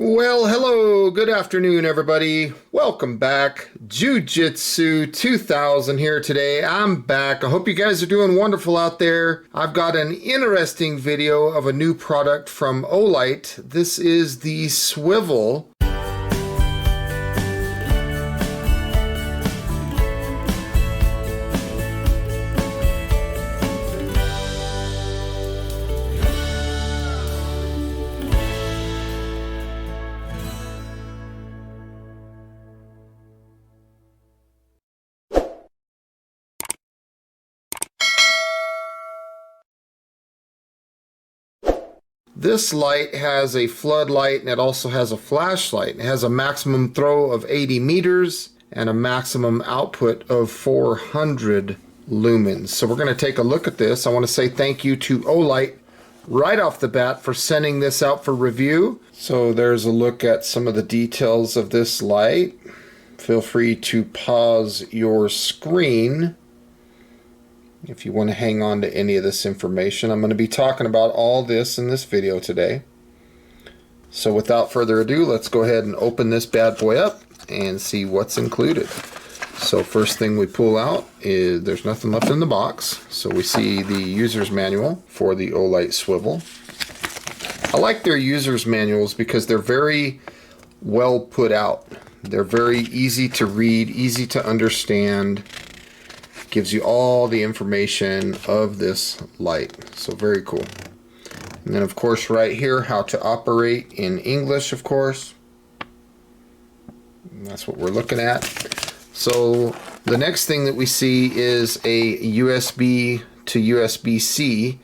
Well, hello, good afternoon, everybody. Welcome back. Jiu-Jitsu 2000 here today. I'm back. I hope you guys are doing wonderful out there. I've got an interesting video of a new product from Olight. This is the Swivel. This light has a floodlight and it also has a flashlight. It has a maximum throw of 80 meters and a maximum output of 400 lumens. So we're going to take a look at this. I want to say thank you to Olight right off the bat for sending this out for review. So there's a look at some of the details of this light. Feel free to pause your screen if you want to hang on to any of this information. I'm going to be talking about all this in this video today. So without further ado, let's go ahead and open this bad boy up and see what's included. So first thing we pull out is there's nothing left in the box. So we see the user's manual for the Olight Swivel. I like their user's manuals because they're very well put out. They're very easy to read, easy to understand. Gives you all the information of this light. So very cool. And then of course right here, how to operate in English, of course. And that's what we're looking at. So the next thing that we see is a USB to USB-C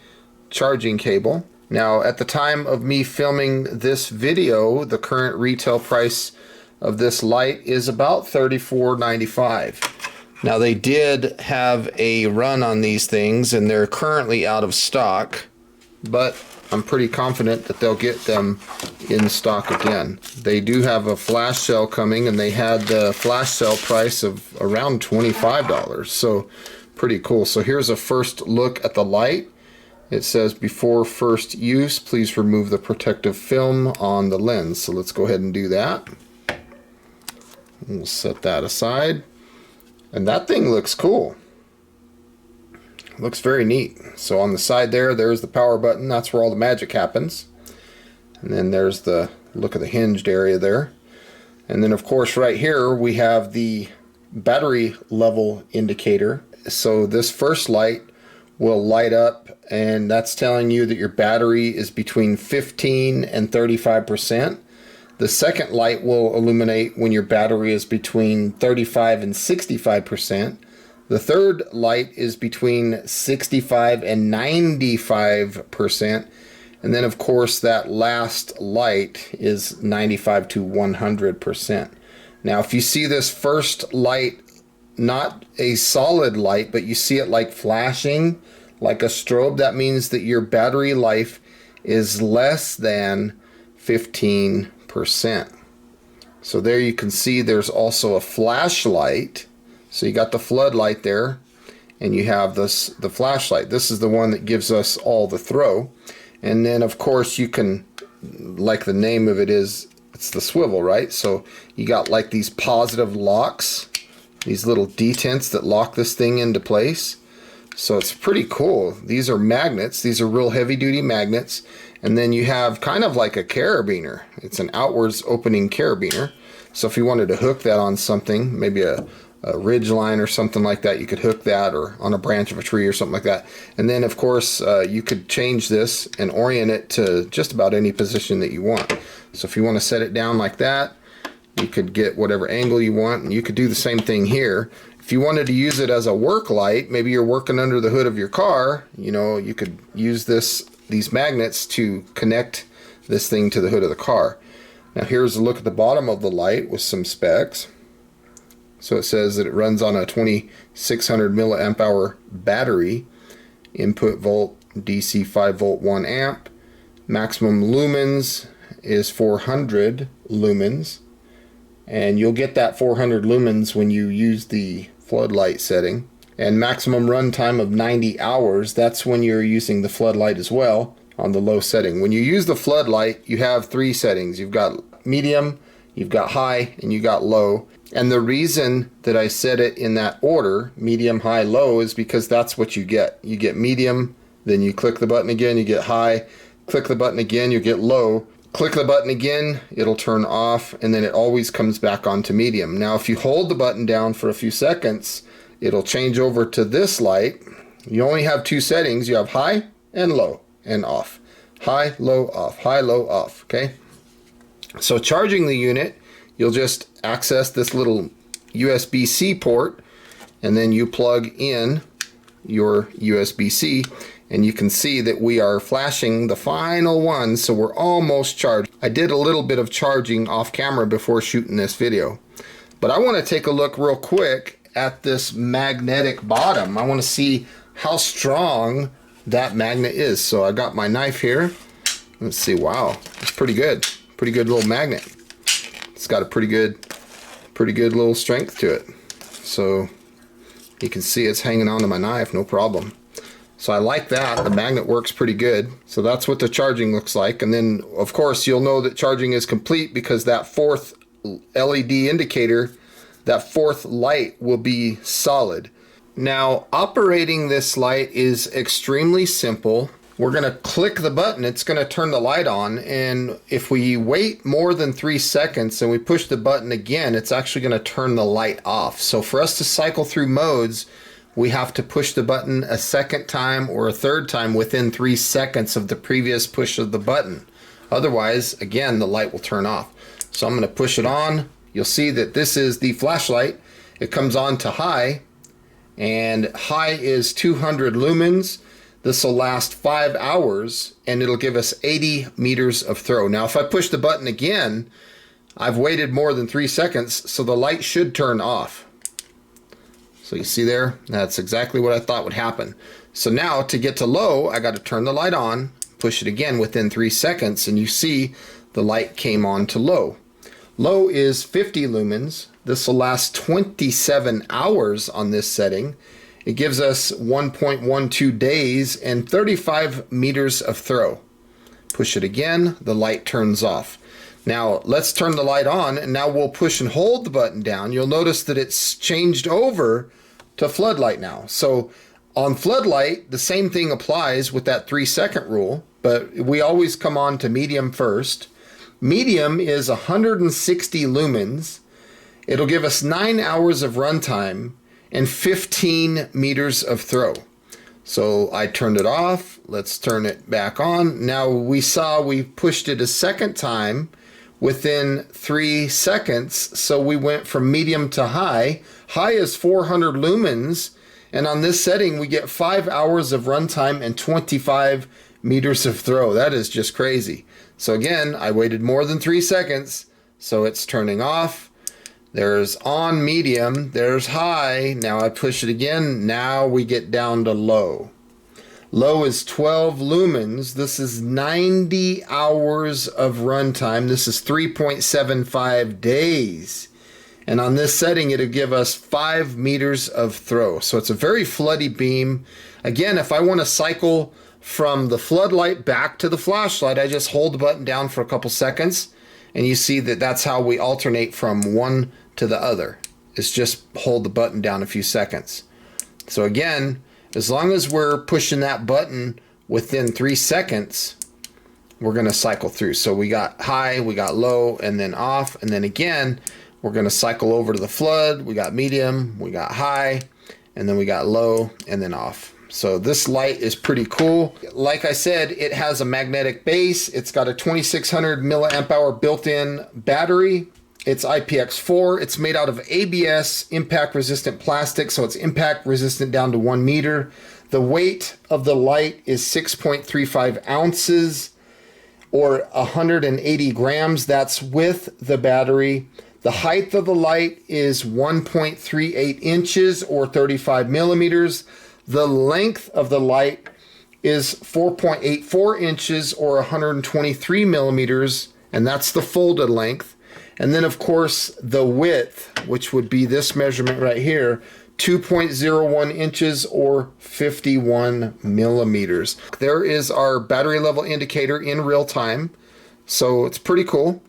charging cable. Now at the time of me filming this video, the current retail price of this light is about $34.95. Now they did have a run on these things and they're currently out of stock, but I'm pretty confident that they'll get them in stock again. They do have a flash sale coming and they had the flash sale price of around $25, so pretty cool. So here's a first look at the light. It says before first use, please remove the protective film on the lens. So let's go ahead and do that. We'll set that aside. And that thing looks cool. Looks very neat. So on the side there's the power button. That's where all the magic happens. And then there's the look at the hinged area there. And then of course right here we have the battery level indicator. So this first light will light up and that's telling you that your battery is between 15 and 35%. The second light will illuminate when your battery is between 35 and 65%. The third light is between 65 and 95%. And then of course that last light is 95 to 100%. Now if you see this first light, not a solid light, but you see it like flashing, like a strobe, that means that your battery life is less than 15%. So there you can see there's also a flashlight. So you got the floodlight there and you have the flashlight. This is the one that gives us all the throw. And then of course you can, like the name of it is, it's the swivel, right? So you got like these positive locks, these little detents that lock this thing into place. So it's pretty cool. These are magnets. These are real heavy duty magnets. And then you have kind of like a carabiner. It's an outwards opening carabiner. So if you wanted to hook that on something, maybe a ridge line or something like that, you could hook that, or on a branch of a tree or something like that. And then of course you could change this and orient it to just about any position that you want. So if you want to set it down like that, you could get whatever angle you want, and you could do the same thing here. If you wanted to use it as a work light, maybe you're working under the hood of your car, you know, you could use these magnets to connect this thing to the hood of the car. Now here's a look at the bottom of the light with some specs. So it says that it runs on a 2600 milliamp hour battery, input volt DC 5 volt 1 amp, maximum lumens is 400 lumens, and you'll get that 400 lumens when you use the floodlight setting. And maximum run time of 90 hours, that's when you're using the floodlight as well on the low setting. When you use the floodlight, you have three settings. You've got medium, you've got high, and you got low. And the reason that I said it in that order, medium, high, low, is because that's what you get. You get medium, then you click the button again, you get high, click the button again, you get low, click the button again, it'll turn off, and then it always comes back on to medium. Now if you hold the button down for a few seconds, it'll change over to this light. You only have two settings. You have high and low and off. High, low, off. High, low, off. Okay? So charging the unit, you'll just access this little USB-C port, and then you plug in your USB-C, and you can see that we are flashing the final one, so we're almost charged. I did a little bit of charging off camera before shooting this video, but I want to take a look real quick at this magnetic bottom. I want to see how strong that magnet is. So I got my knife here. Let's see. Wow, it's pretty good. Pretty good little magnet. It's got a pretty good little strength to it. So you can see it's hanging onto my knife, no problem. So I like that. The magnet works pretty good. So that's what the charging looks like. And then of course you'll know that charging is complete because that fourth LED indicator, that fourth light, will be solid. Now operating this light is extremely simple. We're going to click the button, it's going to turn the light on, and if we wait more than 3 seconds and we push the button again, it's actually going to turn the light off. So for us to cycle through modes, we have to push the button a second time or a third time within 3 seconds of the previous push of the button. Otherwise, again, the light will turn off. So I'm going to push it on. You'll see that this is the flashlight. It comes on to high, and high is 200 lumens. This will last 5 hours, and it'll give us 80 meters of throw. Now, if I push the button again, I've waited more than 3 seconds, so the light should turn off. So you see there, that's exactly what I thought would happen. So now to get to low, I got to turn the light on, push it again within 3 seconds, and you see the light came on to low. Low is 50 lumens. This will last 27 hours on this setting. It gives us 1.12 days and 35 meters of throw. Push it again, the light turns off. Now let's turn the light on, and now we'll push and hold the button down. You'll notice that it's changed over to floodlight now. So on floodlight, the same thing applies with that 3-second rule, but we always come on to medium first. Medium is 160 lumens. It'll give us 9 hours of runtime and 15 meters of throw. So I turned it off. Let's turn it back on. Now we saw we pushed it a second time within 3 seconds. So we went from medium to high. High is 400 lumens. And on this setting, we get 5 hours of runtime and 25 meters of throw. That is just crazy. So again, I waited more than 3 seconds. So it's turning off. There's on medium, there's high. Now I push it again. Now we get down to low. Low is 12 lumens. This is 90 hours of runtime. This is 3.75 days. And on this setting, it'll give us 5 meters of throw. So it's a very floody beam. Again, if I want to cycle from the floodlight back to the flashlight, I just hold the button down for a couple seconds. And you see that that's how we alternate from one to the other. It's just hold the button down a few seconds. So again, as long as we're pushing that button within 3 seconds, we're going to cycle through. So we got high, we got low, and then off. And then again, we're going to cycle over to the flood. We got medium, we got high, and then we got low, and then off. So this light is pretty cool. Like I said, it has a magnetic base. It's got a 2600 milliamp hour built-in battery. It's IPX4. It's made out of ABS impact resistant plastic, so it's impact resistant down to 1 meter. The weight of the light is 6.35 ounces or 180 grams. That's with the battery. The height of the light is 1.38 inches or 35 millimeters. The length of the light is 4.84 inches or 123 millimeters, and that's the folded length. And then of course the width, which would be this measurement right here, 2.01 inches or 51 millimeters. There is our battery level indicator in real time. So it's pretty cool.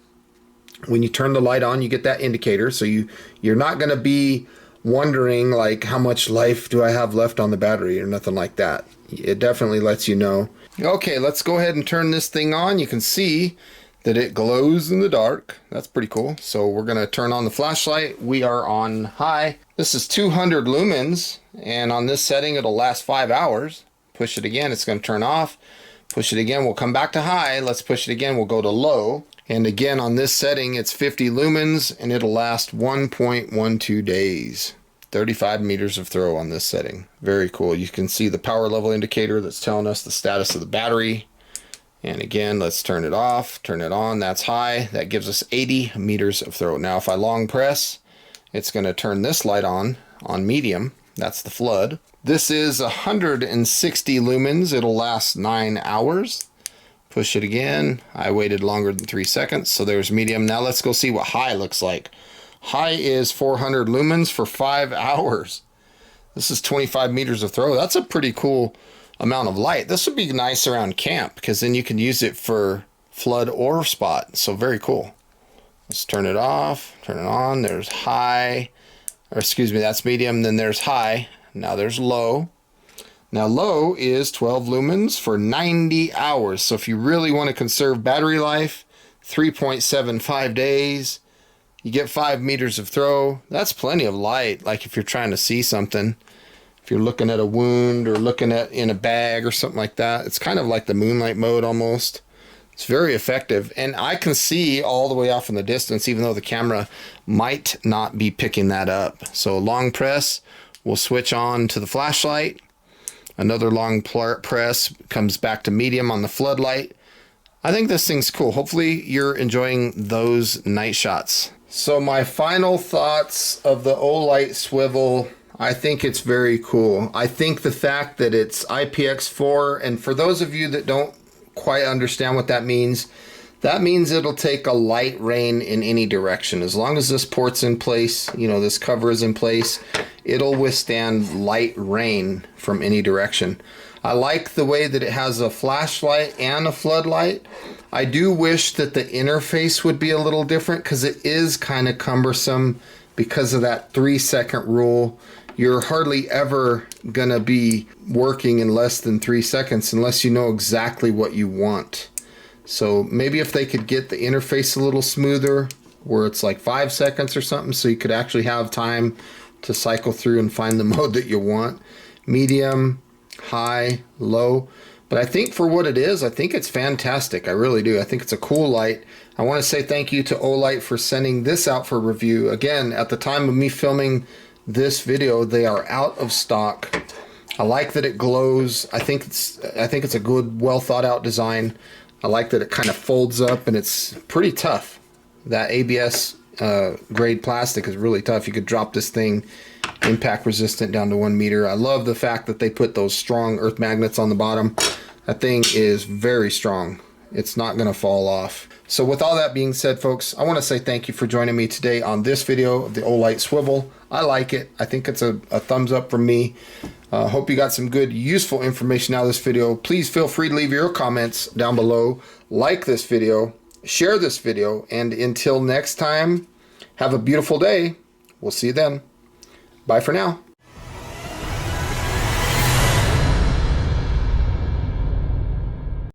When you turn the light on, you get that indicator, so you're not going to be wondering like how much life do I have left on the battery or nothing like that. It definitely lets you know. Okay, let's go ahead and turn this thing on. You can see that it glows in the dark. That's pretty cool. So we're going to turn on the flashlight. We are on high. This is 200 lumens, and on this setting it'll last 5 hours. Push it again, it's going to turn off. Push it again, we'll come back to high. Let's push it again, we'll go to low. And again, on this setting, it's 50 lumens, and it'll last 1.12 days. 35 meters of throw on this setting. Very cool. You can see the power level indicator that's telling us the status of the battery. And again, let's turn it off, turn it on. That's high. That gives us 80 meters of throw. Now, if I long press, it's going to turn this light on medium. That's the flood. This is 160 lumens. It'll last 9 hours. Push it again. I waited longer than 3 seconds, so there's medium. Now let's go see what high looks like. High is 400 lumens for 5 hours. This is 25 meters of throw. That's a pretty cool amount of light. This would be nice around camp because then you can use it for flood or spot. So very cool. Let's turn it off, turn it on. There's high, or excuse me, that's medium. Then there's high. Now there's low. Now low is 12 lumens for 90 hours. So if you really want to conserve battery life, 3.75 days, you get 5 meters of throw. That's plenty of light. Like if you're trying to see something, if you're looking at a wound or looking at in a bag or something like that, it's kind of like the moonlight mode almost. It's very effective, and I can see all the way off in the distance, even though the camera might not be picking that up. So long press, we'll switch on to the flashlight. Another long press comes back to medium on the floodlight. I think this thing's cool. Hopefully you're enjoying those night shots. So my final thoughts of the Olight Swivel, I think it's very cool. I think the fact that it's IPX4, and for those of you that don't quite understand what that means it'll take a light rain in any direction. As long as this port's in place, you know, this cover is in place, it'll withstand light rain from any direction. I like the way that it has a flashlight and a floodlight. I do wish that the interface would be a little different because it is kind of cumbersome because of that 3-second rule. You're hardly ever gonna be working in less than 3 seconds unless you know exactly what you want. So maybe if they could get the interface a little smoother, where it's like 5 seconds or something, so you could actually have time to cycle through and find the mode that you want. Medium, high, low. But I think for what it is, I think it's fantastic. I really do. I think it's a cool light. I want to say thank you to Olight for sending this out for review. Again, at the time of me filming this video, they are out of stock. I like that it glows. I think it's a good, well thought out design. I like that it kind of folds up and it's pretty tough. That ABS grade plastic is really tough. You could drop this thing impact resistant down to 1 meter. I love the fact that they put those strong earth magnets on the bottom. That thing is very strong. It's not going to fall off. So with all that being said, folks, I want to say thank you for joining me today on this video of the Olight Swivel. I like it. I think it's a thumbs up from me. Hope you got some good, useful information out of this video. Please feel free to leave your comments down below. Like this video, share this video, and until next time, have a beautiful day. We'll see you then. Bye for now.